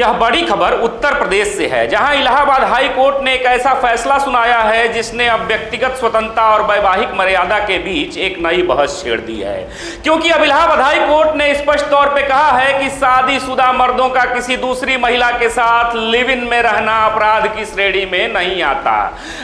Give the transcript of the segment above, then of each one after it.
यह बड़ी खबर उत्तर प्रदेश से है, जहां इलाहाबाद हाई कोर्ट ने एक ऐसा फैसला सुनाया है जिसने अब व्यक्तिगत स्वतंत्रता और वैवाहिक मर्यादा के बीच एक नई बहस छेड़ दी है। क्योंकि अब इलाहाबाद हाई कोर्ट ने स्पष्ट तौर पे कहा है कि शादीशुदा मर्दों का किसी दूसरी महिला के साथ लिव इन में रहना अपराध की श्रेणी में नहीं आता।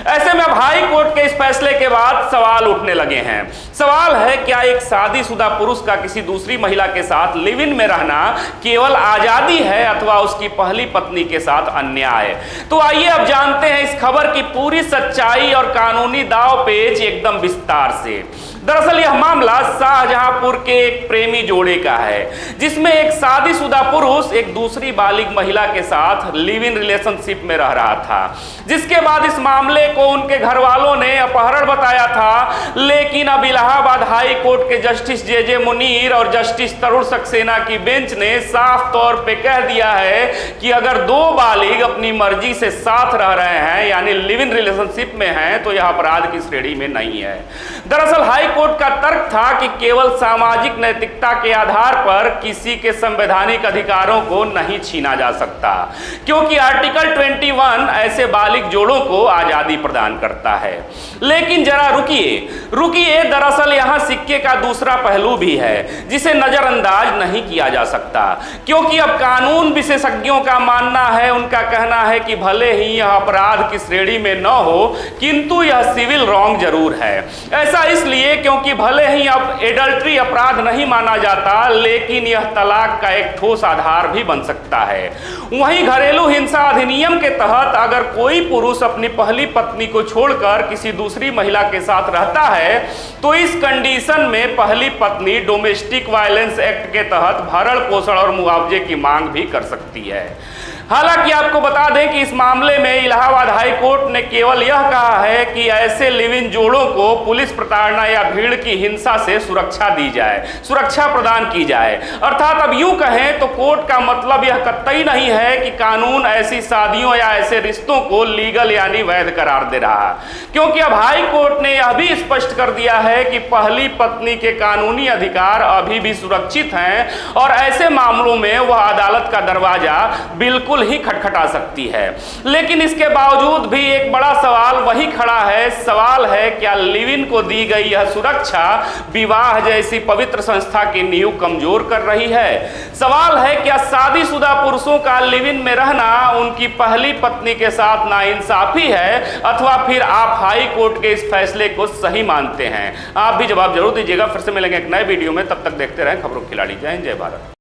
ऐसे में अब हाई कोर्ट के इस फैसले के बाद सवाल उठने लगे हैं। सवाल है, क्या एक शादीशुदा पुरुष का किसी दूसरी महिला के साथ लिव इन में रहना केवल आजादी है अथवा उसकी पहली पत्नी के साथ अन्याय? तो आइए अब जानते हैं इस खबर की पूरी सच्चाई और कानूनी दाव पेच एकदम विस्तार से। दरअसल यह मामला शाहजहांपुर के एक प्रेमी जोड़े का है, जिसमें एक शादीशुदा पुरुष एक दूसरी बालिग महिला के साथ लिव इन रिलेशनशिप में रह रहा था, जिसके बाद इस मामले को उनके घर वालों ने अपहरण बताया था। लेकिन अब इलाहाबाद हाई कोर्ट के जस्टिस जे मुनीर और जस्टिस तरुण सक्सेना की बेंच ने साफ तौर पे कह दिया है कि अगर दो बालिग अपनी मर्जी से साथ रह रहे हैं यानी लिव इन रिलेशनशिप में हैं तो यह अपराध की श्रेणी में नहीं है। दरअसल हाई कोर्ट का तर्क था कि केवल सामाजिक नैतिकता के आधार पर किसी के संवैधानिक अधिकारों को नहीं छीना जा सकता, क्योंकि आर्टिकल 21 ऐसे बालिग जोड़ों को आजादी प्रदान करता है। लेकिन जरा रुकिए, दरअसल यहां सिक्के का दूसरा पहलू भी है जिसे नजरअंदाज नहीं किया जा सकता, क्योंकि अब कानून विशेषज्ञों का मानना है, उनका कहना है कि भले ही यह अपराध की श्रेणी में न हो किंतु यह सिविल रॉन्ग जरूर है। ऐसा इसलिए क्योंकि भले ही अब एडल्ट्री अपराध नहीं माना जाता, लेकिन यह तलाक का एक ठोस आधार भी बन सकता है। वहीं घरेलू हिंसा अधिनियम के तहत अगर कोई पुरुष अपनी पहली पत्नी को छोड़कर किसी दूसरी महिला के साथ रहता है तो इस कंडीशन में पहली पत्नी डोमेस्टिक वायलेंस एक्ट के तहत भरण पोषण और मुआवजे की मांग भी कर सकती है। हालांकि आपको बता दें कि इस मामले में इलाहाबाद हाई कोर्ट ने केवल यह कहा है कि ऐसे लिव इन जोड़ों को पुलिस प्रताड़ना या भीड़ की हिंसा से सुरक्षा दी जाए, सुरक्षा प्रदान की जाए। अर्थात अब यूं कहें तो कोर्ट का मतलब यह कतई नहीं है कि कानून ऐसी शादियों या ऐसे रिश्तों को लीगल यानी वैध करार दे रहा, क्योंकि अब हाई कोर्ट ने यह भी स्पष्ट कर दिया है कि पहली पत्नी के कानूनी अधिकार अभी भी सुरक्षित हैं और ऐसे मामलों में वह अदालत का दरवाजा बिल्कुल ही खटखटा सकती है। लेकिन इसके बावजूद भी एक बड़ा सवाल वही खड़ा है। सवाल है, क्या लिव इन को दी गई यह सुरक्षा विवाह जैसी पवित्र संस्था की नींव कमजोर कर रही है? सवाल है, क्या शादीशुदा पुरुषों का लिव इन में रहना उनकी पहली पत्नी के साथ नाइंसाफी है, अथवा फिर आप हाई कोर्ट के इस फैसले को सही मानते हैं? आप भी जवाब जरूर दीजिएगा। फिर से मिलेंगे एक नए वीडियो में, तब तक देखते रहें खबरों खिलाड़ी। जय हिंद, जय भारत।